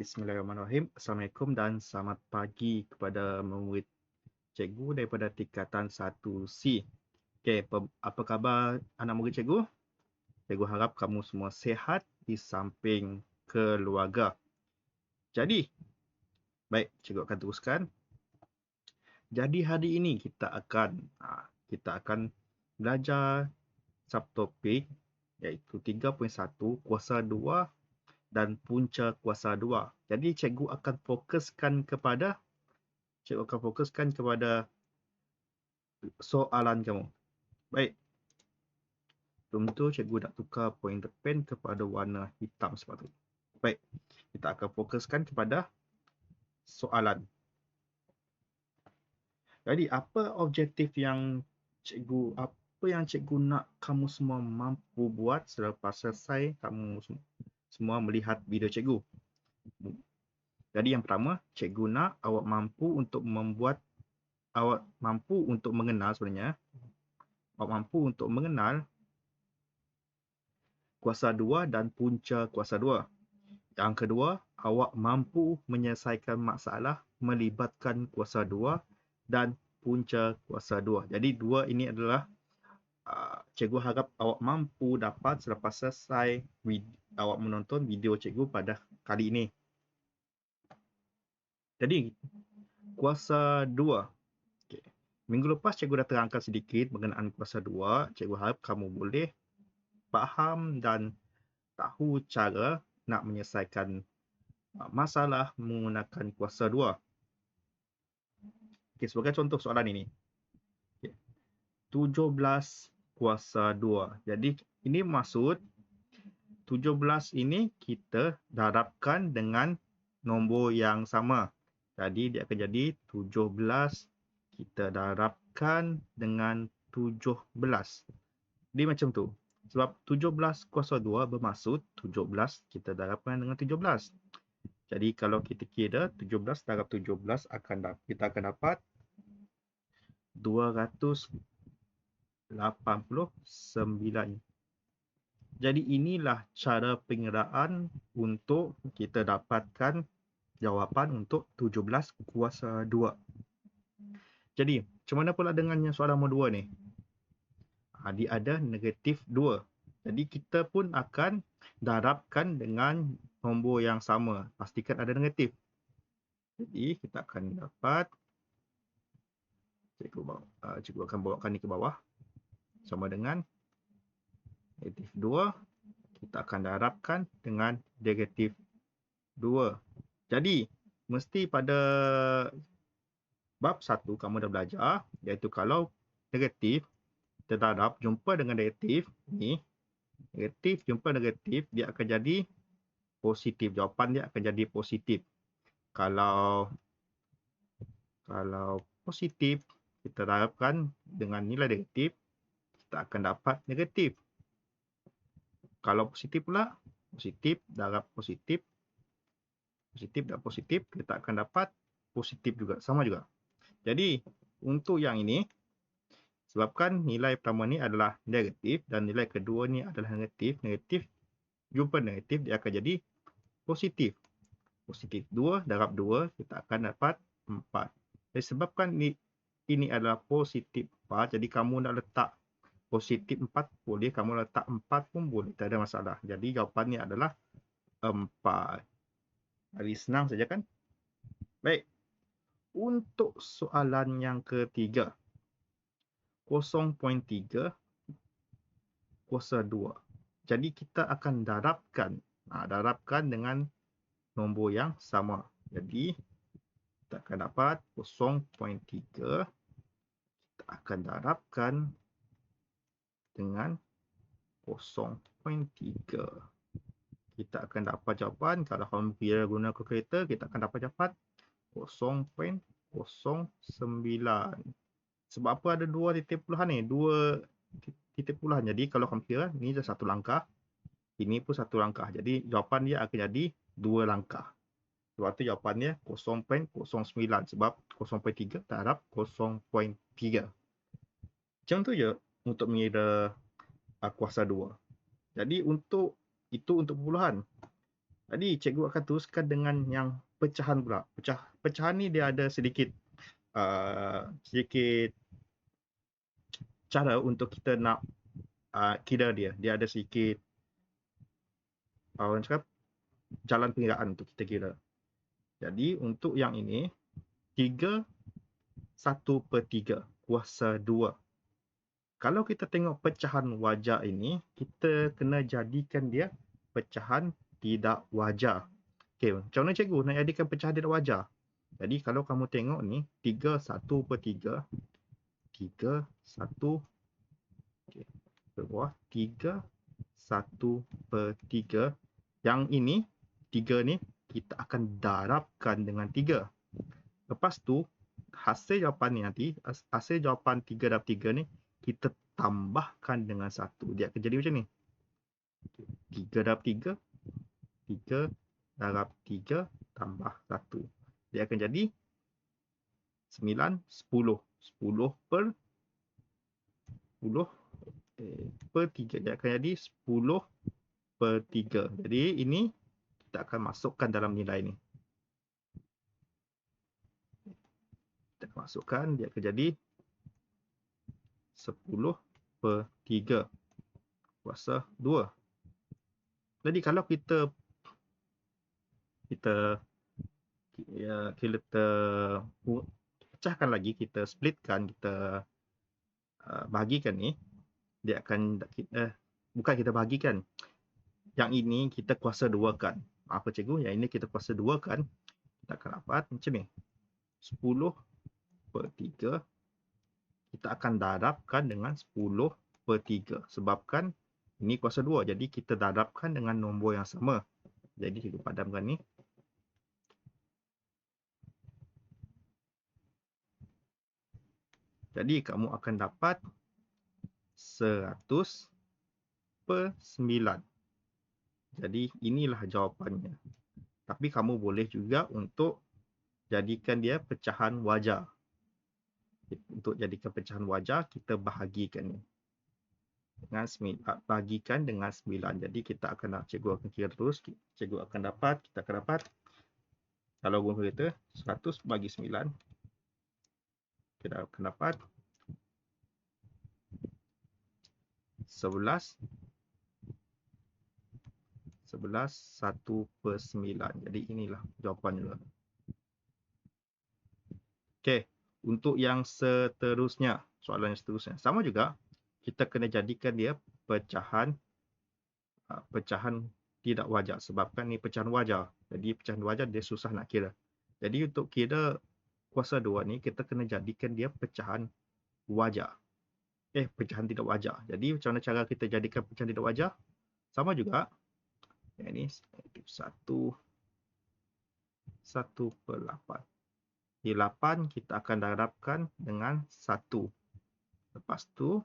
Bismillahirrahmanirrahim. Assalamualaikum dan selamat pagi kepada murid cikgu daripada tingkatan 1C. Okey, apa khabar anak murid cikgu? Cikgu harap kamu semua sihat di samping keluarga. Jadi, baik, cikgu akan teruskan. Jadi hari ini kita akan belajar subtopik iaitu 3.1 kuasa 2 dan punca kuasa 2. Jadi cikgu akan fokuskan kepada soalan kamu. Baik. Sebelum tu cikgu nak tukar pointer pen kepada warna hitam sepatutnya. Baik. Kita akan fokuskan kepada soalan. Jadi apa apa yang cikgu nak kamu semua mampu buat selepas selesai kamu semua melihat video cikgu. Jadi yang pertama, cikgu nak awak mampu untuk mengenal kuasa 2 dan punca kuasa 2. Yang kedua, awak mampu menyelesaikan masalah melibatkan kuasa 2 dan punca kuasa 2. Jadi dua ini adalah cikgu harap awak mampu dapat selepas selesai awak menonton video cikgu pada kali ini. Jadi, kuasa 2. Okay. Minggu lepas cikgu dah terangkan sedikit berkenaan kuasa 2. Cikgu harap kamu boleh faham dan tahu cara nak menyelesaikan masalah menggunakan kuasa 2. Okay, sebagai contoh soalan ini. Okay. 17 kuasa 2. Jadi ini maksud 17 ini kita darabkan dengan nombor yang sama. Jadi dia akan jadi 17 kita darabkan dengan 17. Jadi macam tu. Sebab 17 kuasa 2 bermaksud 17 kita darabkan dengan 17. Jadi kalau kita kira 17 darab 17 kita akan dapat 289. Jadi inilah cara pengiraan untuk kita dapatkan jawapan untuk 17 kuasa 2. Jadi, macam mana pula dengan yang soalan nombor 2 ni? Dia ada negatif 2. Jadi, kita pun akan darabkan dengan nombor yang sama. Pastikan ada negatif. Jadi, kita akan dapat, cikgu akan bawakan ni ke bawah. Sama dengan negatif 2. Kita akan darabkan dengan negatif 2. Jadi, mesti pada bab 1 kamu dah belajar, iaitu kalau negatif, kita darab jumpa dengan negatif, ni, negatif jumpa negatif, dia akan jadi positif. Jawapan dia akan jadi positif. Kalau positif, kita darabkan dengan nilai negatif, kita akan dapat negatif. Kalau positif pula, positif darab positif, positif dan positif, kita akan dapat positif juga, sama juga. Jadi, untuk yang ini, sebabkan nilai pertama ni adalah negatif dan nilai kedua ni adalah negatif, negatif jumpa negatif, dia akan jadi positif. Positif 2 darab 2, kita akan dapat 4. Jadi, sebabkan ini adalah positif 4, jadi kamu nak letak positif 4 boleh, kamu letak 4 pun boleh, tak ada masalah. Jadi, jawapannya adalah 4. Jadi, senang saja kan? Baik. Untuk soalan yang ketiga, 0.3 kuasa 2. Jadi kita akan darabkan dengan nombor yang sama. Jadi kita akan dapat 0.3 kita akan darabkan dengan 0.3. Kita akan dapat jawapan, kalau kamu kira guna kalkulator, kita akan dapat 0.09. Sebab apa ada dua titik puluhan ni? Dua titik puluhan. Jadi kalau kamu kira, ni dah satu langkah. Ini pun satu langkah. Jadi jawapan dia akan jadi dua langkah. Sebab tu jawapannya 0.09. Sebab 0.3 darab 0.3. Macam tu je untuk mengira kuasa 2. Jadi untuk perpuluhan. Jadi cikgu akan teruskan dengan yang pecahan pula. Pecahan ni dia ada sedikit sedikit cara untuk kita nak kira dia. Dia ada sedikit orang cakap jalan pengiraan untuk kita kira. Jadi untuk yang ini 3 1/3 kuasa 2. Kalau kita tengok pecahan wajar ini, kita kena jadikan dia pecahan tidak wajar. Okey, macam mana cikgu nak jadikan pecahan tidak wajar? Jadi kalau kamu tengok ni 3 1/3 3 1 okey, bawah 3 1/3. Yang ini 3 ni kita akan darabkan dengan 3. Lepas tu hasil jawapan ni nanti, hasil jawapan 3/3 ni kita tambahkan dengan 1. Dia akan jadi macam ni. 3/3 3/3 tambah 1. Dia akan jadi 9 10. 10/3. Dia akan jadi 10/3. Jadi ini kita akan masukkan dalam nilai ni. Kita masukkan, dia akan jadi 10/3 kuasa 2. Jadi kalau kita pecahkan lagi, kita splitkan, kita bahagikan ni, dia akan bukan kita bahagikan. Yang ini kita kuasa 2 kan. Apa cikgu? Yang ini kita kuasa 2 kan. Kita akan dapat macam ni. 10/3 kita akan darabkan dengan 10/3 sebabkan ini kuasa 2. Jadi kita darabkan dengan nombor yang sama. Jadi cikgu padamkan ni. Jadi kamu akan dapat 100/9. Jadi inilah jawapannya. Tapi kamu boleh juga untuk jadikan dia pecahan wajar. Untuk jadikan pecahan wajar, kita bahagikan ni. Bahagikan dengan 9. Jadi kita akan, cikgu akan kira terus. Cikgu akan dapat, kita akan dapat, kalau guna kereta, 100 bagi 9. Kita akan dapat 11 1/9. Jadi inilah jawapannya. Okey, untuk yang seterusnya, soalan yang seterusnya sama juga, kita kena jadikan dia pecahan tidak wajar sebabkan ni pecahan wajar. Jadi pecahan wajar dia susah nak kira. Jadi untuk kira kuasa 2 ni kita kena jadikan dia pecahan wajar. Pecahan tidak wajar. Jadi macam mana cara kita jadikan pecahan tidak wajar? Sama juga. Yang ini 1/8. Di 8 kita akan darabkan dengan 1. Lepas tu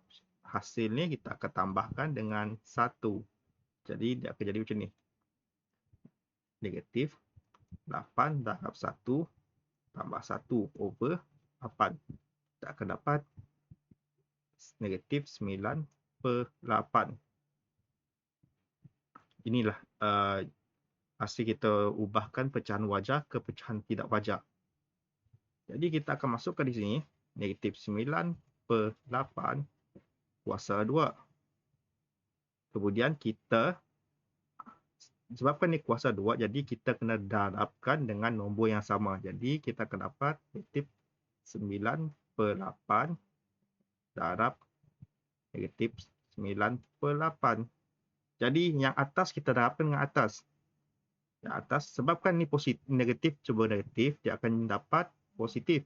hasil ni kita akan tambahkan dengan 1. Jadi dia akan jadi macam ni. Negatif 8 darab 1 tambah 1/8. Kita akan dapat negatif 9/8. Inilah hasil kita ubahkan pecahan wajar ke pecahan tidak wajar. Jadi kita akan masukkan di sini negatif 9/8 kuasa 2. Kemudian kita, sebabkan ni kuasa 2, jadi kita kena darabkan dengan nombor yang sama. Jadi kita akan dapat negatif 9/8 darab negatif 9/8. Jadi yang atas kita darabkan dengan atas. Yang atas, sebabkan ni positif, negatif cuba negatif, dia akan dapat positif.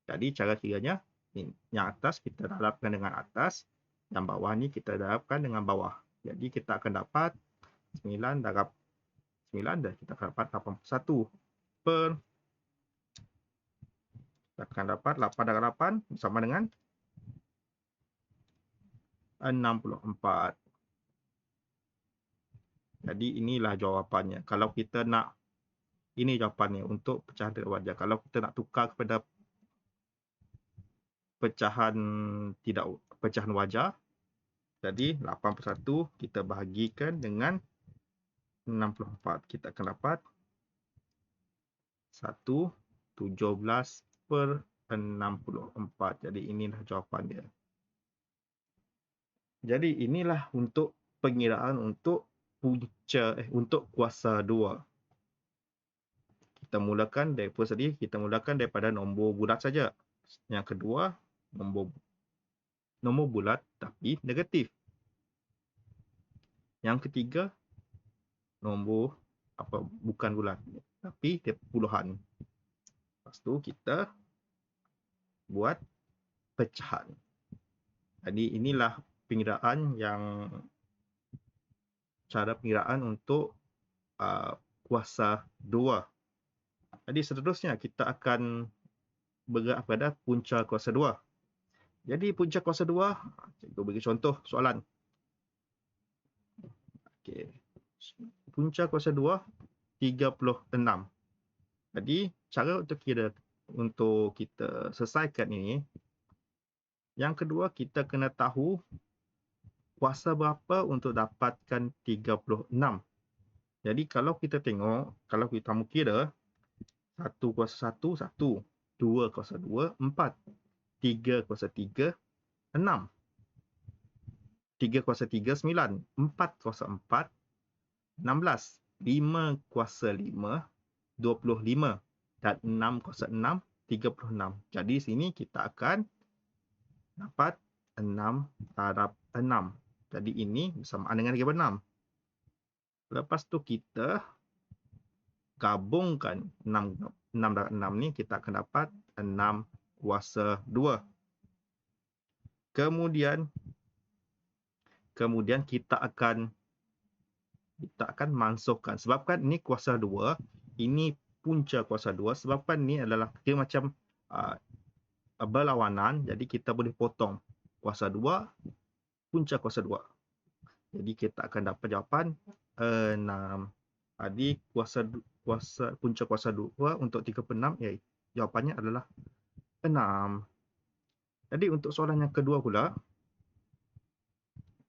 Jadi cara kiranya, yang atas kita darabkan dengan atas, yang bawah ni kita darabkan dengan bawah. Jadi kita akan dapat 9 darab 9 dan kita akan dapat 81 kita akan dapat 8 darab 8 sama dengan 64. Jadi inilah jawapannya. Kalau kita nak, ini jawapannya untuk pecahan tidak wajar. Kalau kita nak tukar kepada pecahan wajar, jadi 81 kita bahagikan dengan 64. Kita akan dapat 1/17/64. Jadi inilah jawapan dia. Jadi inilah untuk pengiraan untuk untuk kuasa 2. Kita mulakan daripada nombor bulat saja. Yang kedua, nombor bulat tapi negatif. Yang ketiga, nombor bukan bulat tapi dia puluhan. Lepas tu kita buat pecahan. Jadi inilah cara pengiraan untuk kuasa 2. Jadi seterusnya kita akan bergerak pada punca kuasa 2. Jadi punca kuasa 2, cikgu bagi contoh soalan. Okey. Punca kuasa 2 36. Jadi cara untuk kita selesaikan ini, yang kedua kita kena tahu kuasa berapa untuk dapatkan 36. Jadi kalau kita tengok, kalau kita mau kira 1 kuasa 1, 1. 2 kuasa 2, 4. 3 kuasa 3, 6. 3 kuasa 3, 9. 4 kuasa 4, 16. 5 kuasa 5, 25. Dan 6 kuasa 6, 36. Jadi sini kita akan dapat 6/6. Jadi ini bersamaan dengan 36. Lepas tu kita gabungkan 6/6 ni, kita akan dapat 6 kuasa 2. Kemudian kita akan masukkan, sebabkan ini kuasa 2, ini punca kuasa 2, sebabkan ni adalah dia macam berlawanan, jadi kita boleh potong kuasa 2, punca kuasa 2. Jadi kita akan dapat jawapan 6. Jadi punca kuasa 2 untuk 36, jawapannya adalah 6. Jadi untuk soalan yang kedua pula,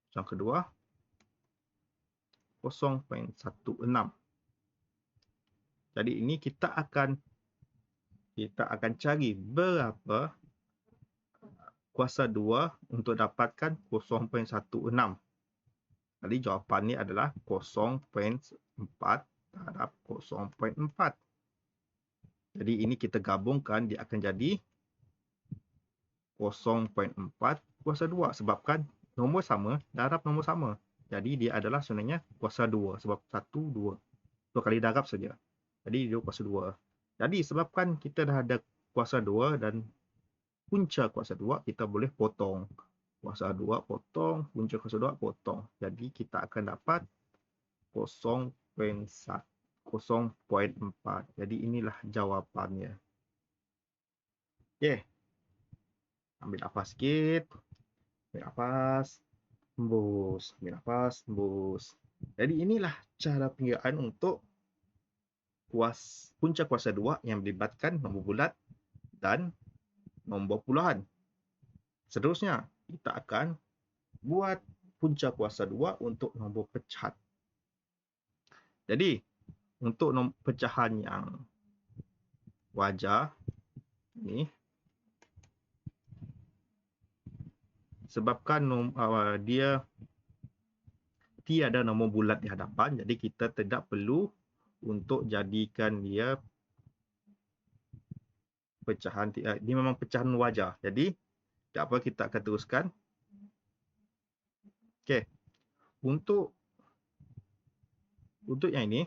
soalan kedua 0.16. Jadi ini kita akan cari berapa kuasa 2 untuk dapatkan 0.16. Jadi jawapan ni adalah 0.4/0.4. Jadi ini kita gabungkan, dia akan jadi 0.4 kuasa 2, sebabkan nombor sama darab nombor sama. Jadi dia adalah sebenarnya kuasa 2, sebab 1, 2. 2 kali darab saja. Jadi dia kuasa 2. Jadi sebabkan kita dah ada kuasa 2 dan punca kuasa 2, kita boleh potong. Kuasa 2 potong, punca kuasa 2 potong. Jadi kita akan dapat 0.4. Jadi inilah jawapannya. Okey. Ambil nafas sikit. Ambil nafas. Hembus. Ambil nafas. Hembus. Jadi inilah cara pengiraan untuk punca kuasa 2 yang melibatkan nombor bulat dan nombor puluhan. Seterusnya, kita akan buat punca kuasa 2 untuk nombor pecahan. Jadi, untuk pecahan yang wajar, ni, sebabkan dia tiada nombor bulat di hadapan, jadi kita tidak perlu untuk jadikan dia pecahan. Dia memang pecahan wajar. Jadi, tak apa, kita akan teruskan. Okey. Untuk yang ini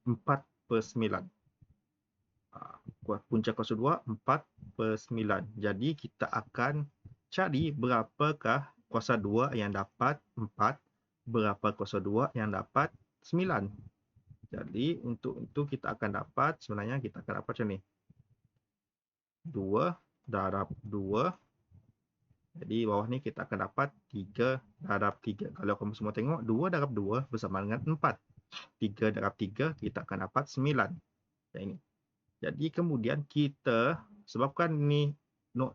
4/9. Punca kuasa 2 4/9. Jadi kita akan cari berapakah kuasa 2 yang dapat 4, berapa kuasa 2 yang dapat 9. Jadi untuk itu kita akan dapat, sebenarnya kita akan dapat macam ni. 2 darab 2. Jadi bawah ni kita akan dapat 3 darab 3. Kalau kamu semua tengok, 2 darab 2 bersama dengan 4. 3 darab 3 kita akan dapat 9. Yang ini. Jadi kemudian kita, sebabkan ni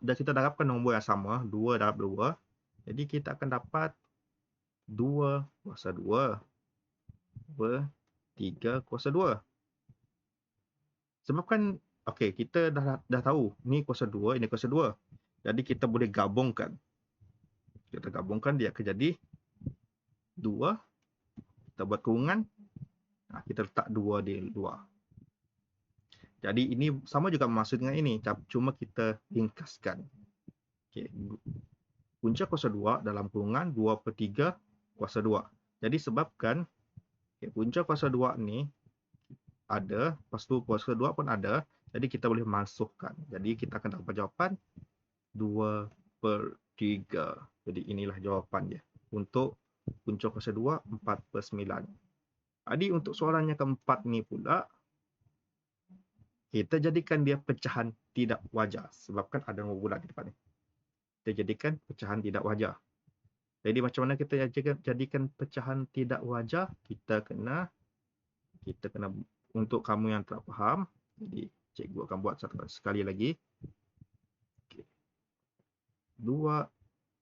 kita darabkan nombor yang sama, 2 darab 2. Jadi kita akan dapat 2 kuasa 2. per 3 kuasa 2. Sebab kan, okey, kita dah tahu ni kuasa 2, ini kuasa 2. Jadi kita boleh gabungkan. Kita gabungkan, dia akan jadi 2. Kita buat kurungan. Kita letak 2 di luar. Jadi ini sama juga maksud dengan ini. Cuma kita ringkaskan. Okay. Punca kuasa 2 dalam kurungan 2 per 3 kuasa 2. Jadi sebabkan punca kuasa 2 ni ada, lepas tu kuasa 2 pun ada. Jadi kita boleh masukkan. Jadi kita akan dapat jawapan 2 per 3. Jadi inilah jawapan dia. Untuk punca kuasa 2, 4 per 9. Jadi untuk soalan yang keempat ni pula, kita jadikan dia pecahan tidak wajar. Sebab kan ada nombor bulat di depan ni. Kita jadikan pecahan tidak wajar. Jadi macam mana kita jadikan pecahan tidak wajar? Kita kena untuk kamu yang tak faham, jadi cikgu akan buat sekali lagi. Okay. 2,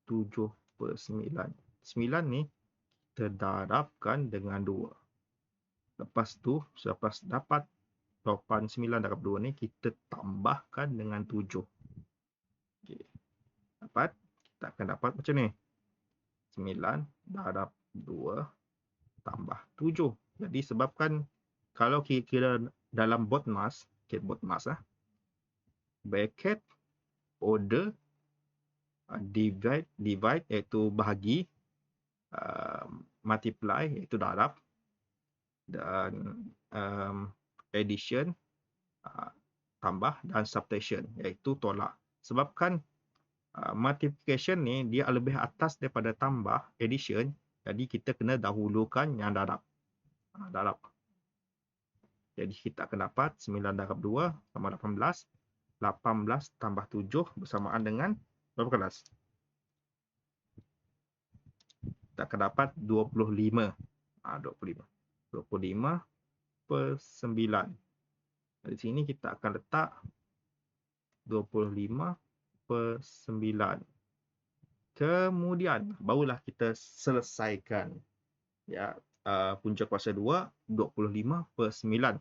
7 per 9. 9 ni kita darabkan dengan 2. Lepas tu, selepas dapat jawapan 9 darab 2 ni, kita tambahkan dengan 7. Okay. Kita akan dapat macam ni. 9 darab 2 tambah 7. Jadi sebabkan kalau kira dalam BODMAS, bracket, order, divide iaitu bahagi, multiply iaitu darab, dan addition, tambah, dan subtraction iaitu tolak. Sebabkan multiplication ni dia lebih atas daripada tambah, addition, jadi kita kena dahulukan yang darab. Jadi kita akan dapat 9 darab 2 sama 18. 18 tambah 7 bersamaan dengan berapa kelas? Kita akan dapat 25. 25 per 9. Di sini kita akan letak 25 per 9. Kemudian barulah kita selesaikan punca kuasa 2, 25 per 9.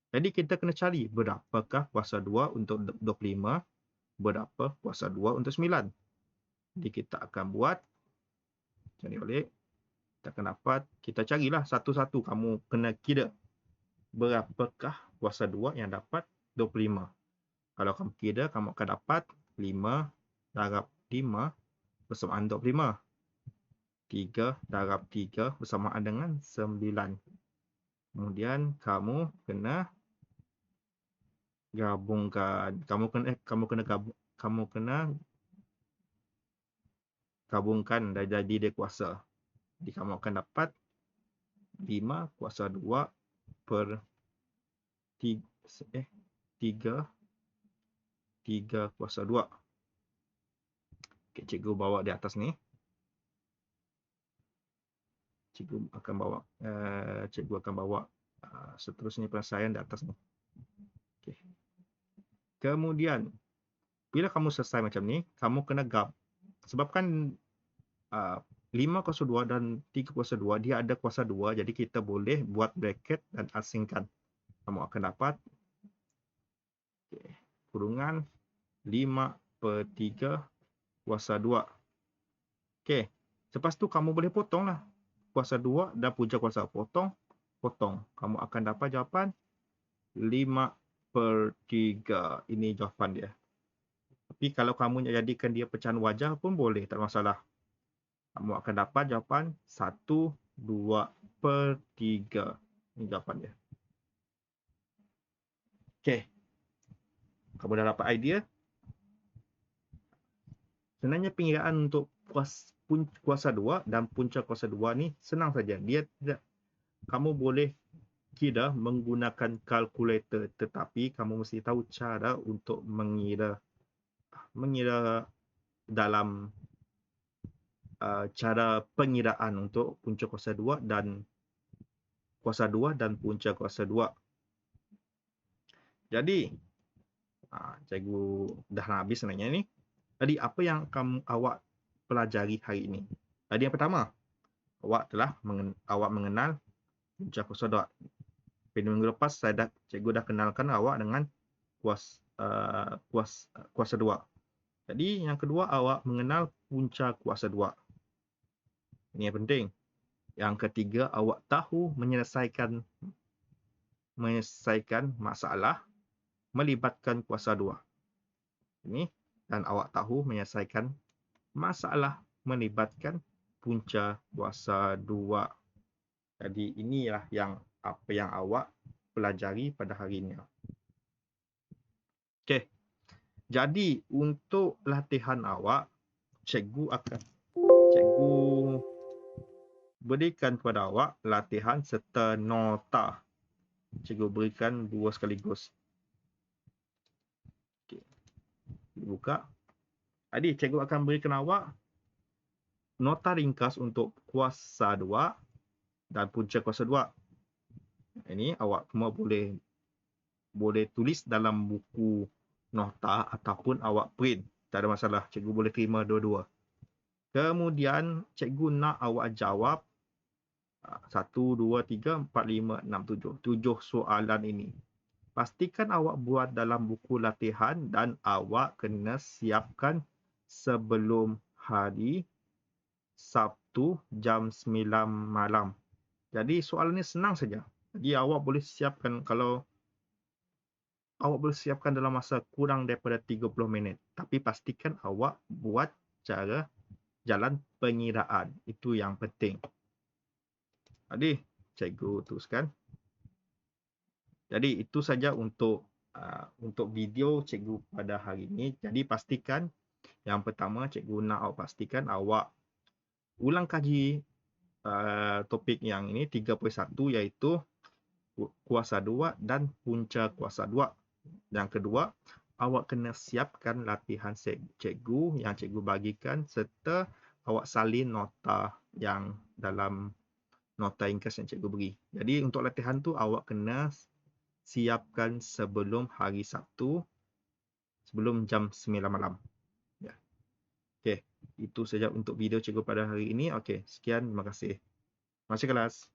Jadi kita kena cari berapakah kuasa 2 untuk 25, berapa kuasa 2 untuk 9. Jadi kita akan buat macam ni balik. Kita akan dapat, kita carilah satu-satu. Kamu kena kira berapakah kuasa 2 yang dapat 25. Kalau kamu kira, kamu akan dapat 5 darab 5 bersamaan 25. 3 darab 3 bersamaan dengan 9. Kemudian kamu kena gabungkan. Kamu kena gabungkan dan jadi dia kuasa. Jadi kamu akan dapat 5 kuasa 2 per 3 kuasa 2. Okay, cikgu bawa di atas ni. Cikgu akan bawa seterusnya penyelesaian di atas ni. Okay. Kemudian, bila kamu selesai macam ni, kamu kena sebabkan 5 kuasa 2 dan 3 kuasa 2, dia ada kuasa 2, jadi kita boleh buat bracket dan asingkan. Kamu akan dapat kurungan 5 per 3 kuasa 2. Okay. Lepas tu kamu boleh potonglah. Kuasa 2 dan punca kuasa. Potong. Kamu akan dapat jawapan 5 per 3. Ini jawapan dia. Tapi kalau kamu jadikan dia pecahan wajar pun boleh, tak masalah. Kamu akan dapat jawapan 1, 2 per 3. Ini jawapan dia. Okay. Kamu dah dapat idea? Sebenarnya pengiraan untuk kuasa 2 dan punca kuasa 2 ni senang saja. Kamu boleh kira menggunakan kalkulator, tetapi kamu mesti tahu cara untuk mengira dalam cara pengiraan untuk punca kuasa 2 dan punca kuasa 2. Jadi cikgu dah nak habis sebenarnya ni. Jadi apa yang awak pelajari hari ini? Tadi yang pertama, awak mengenal punca kuasa 2. Pada minggu lepas cikgu dah kenalkan awak dengan kuasa 2. Jadi yang kedua, awak mengenal punca kuasa 2. Ini yang penting. Yang ketiga, awak tahu menyelesaikan masalah melibatkan kuasa 2. Ini, dan awak tahu menyelesaikan masalah melibatkan punca kuasa 2. Jadi inilah apa yang awak pelajari pada hari ini. Okey. Jadi untuk latihan awak, cikgu berikan kepada awak latihan serta nota. Cikgu berikan 2 sekaligus. Okey. Buka. Jadi cikgu akan berikan awak nota ringkas untuk kuasa 2 dan punca kuasa 2. Ini awak semua boleh tulis dalam buku nota ataupun awak print. Tak ada masalah. Cikgu boleh terima dua-dua. Kemudian cikgu nak awak jawab 1, 2, 3, 4, 5, 6, 7. 7 soalan ini. Pastikan awak buat dalam buku latihan dan awak kena siapkan sebelum hari Sabtu jam 9 malam. Jadi soalan ini senang saja. Jadi awak boleh siapkan dalam masa kurang daripada 30 minit. Tapi pastikan awak buat cara jalan pengiraan. Itu yang penting. Jadi, cikgu teruskan. Jadi, itu saja untuk video cikgu pada hari ini. Jadi, pastikan yang pertama, cikgu nak awak pastikan awak ulang kaji topik yang ini 3.1 iaitu kuasa 2 dan punca kuasa 2. Yang kedua, awak kena siapkan latihan cikgu yang cikgu bagikan serta awak salin nota yang dalam nota ringkas yang cikgu beri. Jadi untuk latihan tu awak kena siapkan sebelum hari Sabtu, sebelum jam 9 malam. Ya. Okey, itu saja untuk video cikgu pada hari ini. Okey, sekian, terima kasih. Terima kasih kelas.